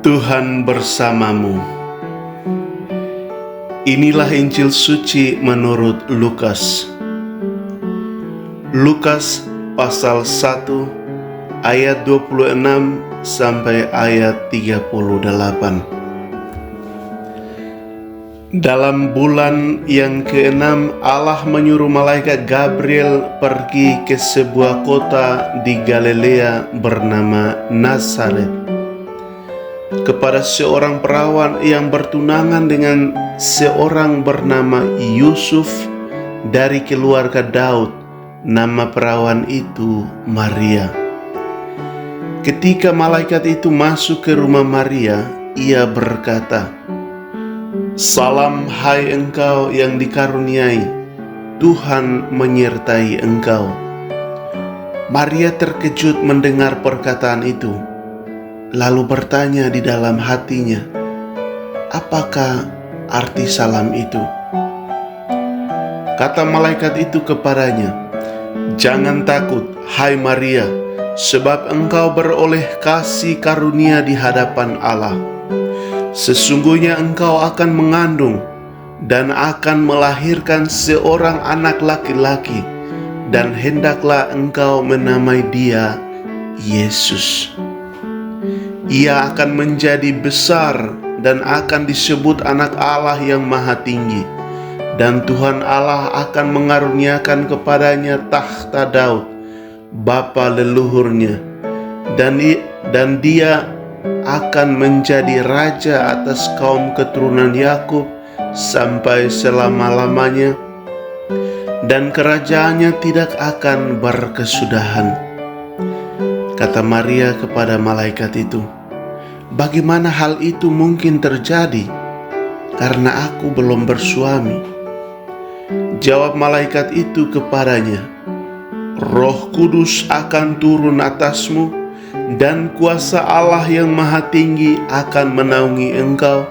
Tuhan bersamamu. Inilah Injil suci menurut Lukas. Lukas pasal 1 ayat 26 sampai ayat 38. Dalam bulan yang ke-6, Allah menyuruh malaikat Gabriel pergi ke sebuah kota di Galilea bernama Nazaret, kepada seorang perawan yang bertunangan dengan seorang bernama Yusuf dari keluarga Daud. Nama perawan itu Maria. Ketika malaikat itu masuk ke rumah Maria, ia berkata, "Salam hai engkau yang dikaruniai, Tuhan menyertai engkau." Maria terkejut mendengar perkataan itu, lalu bertanya di dalam hatinya, "Apakah arti salam itu?" Kata malaikat itu kepadanya, "Jangan takut, hai Maria, sebab engkau beroleh kasih karunia di hadapan Allah. Sesungguhnya engkau akan mengandung dan akan melahirkan seorang anak laki-laki, dan hendaklah engkau menamai dia Yesus. Ia akan menjadi besar dan akan disebut anak Allah yang Maha Tinggi, dan Tuhan Allah akan mengaruniakan kepadanya takhta Daud, bapa leluhurnya, dan dia akan menjadi raja atas kaum keturunan Yakub sampai selama-lamanya, dan kerajaannya tidak akan berkesudahan." Kata Maria kepada malaikat itu, "Bagaimana hal itu mungkin terjadi? Karena aku belum bersuami." Jawab malaikat itu kepadanya, "Roh Kudus akan turun atasmu, dan kuasa Allah yang Maha Tinggi akan menaungi engkau.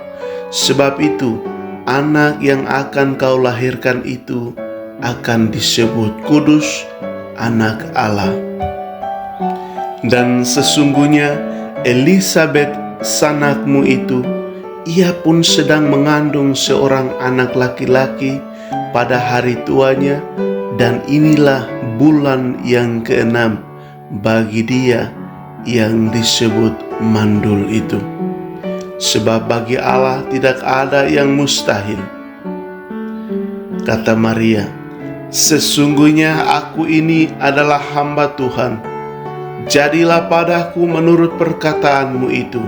Sebab itu, anak yang akan kau lahirkan itu akan disebut kudus, anak Allah. Dan sesungguhnya Elisabet sanakmu itu, ia pun sedang mengandung seorang anak laki-laki pada hari tuanya, dan inilah bulan yang ke-6 bagi dia yang disebut mandul itu. Sebab bagi Allah tidak ada yang mustahil." Kata Maria, "Sesungguhnya aku ini adalah hamba Tuhan. Jadilah padaku menurut perkataanmu itu."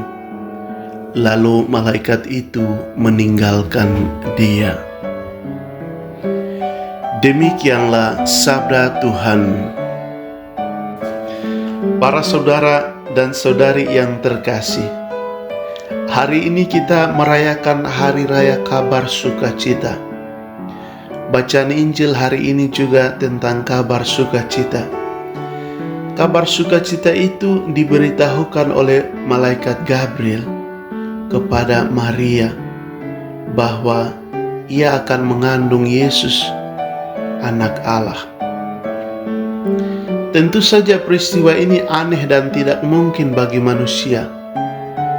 Lalu malaikat itu meninggalkan dia. Demikianlah sabda Tuhan. Para saudara dan saudari yang terkasih, hari ini kita merayakan Hari Raya Kabar Sukacita. Bacaan Injil hari ini juga tentang kabar sukacita. Kabar sukacita itu diberitahukan oleh malaikat Gabriel kepada Maria bahwa ia akan mengandung Yesus, anak Allah. Tentu saja peristiwa ini aneh dan tidak mungkin bagi manusia,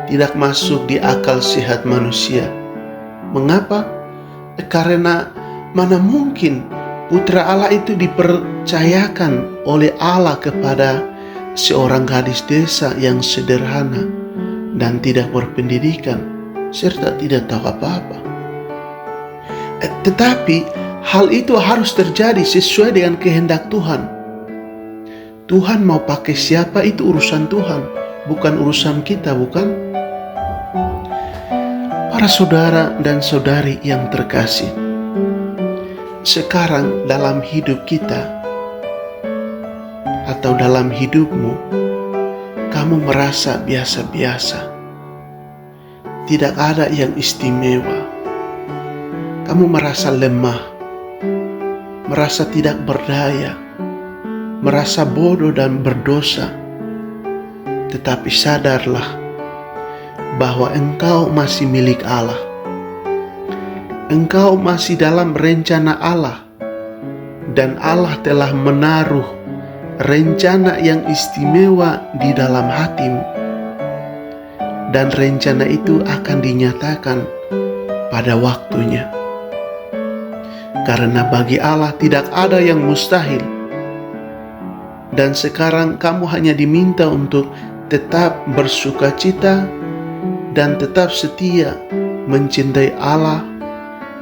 tidak masuk di akal sehat manusia. Mengapa? Karena mana mungkin putra Allah itu dipercayakan oleh Allah kepada seorang gadis desa yang sederhana dan tidak berpendidikan, serta tidak tahu apa-apa. Tetapi hal itu harus terjadi sesuai dengan kehendak Tuhan. Tuhan mau pakai siapa itu urusan Tuhan, bukan urusan kita, bukan? Para saudara dan saudari yang terkasih, sekarang dalam hidup kita atau dalam hidupmu, kamu merasa biasa-biasa, tidak ada yang istimewa. Kamu merasa lemah, merasa tidak berdaya, merasa bodoh dan berdosa. Tetapi sadarlah bahwa engkau masih milik Allah. Engkau masih dalam rencana Allah, dan Allah telah menaruh rencana yang istimewa di dalam hatimu. dan rencana itu akan dinyatakan pada waktunya. Karena bagi Allah tidak ada yang mustahil. Dan sekarang kamu hanya diminta untuk tetap bersukacita dan tetap setia mencintai Allah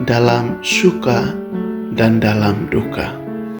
dalam suka dan dalam duka.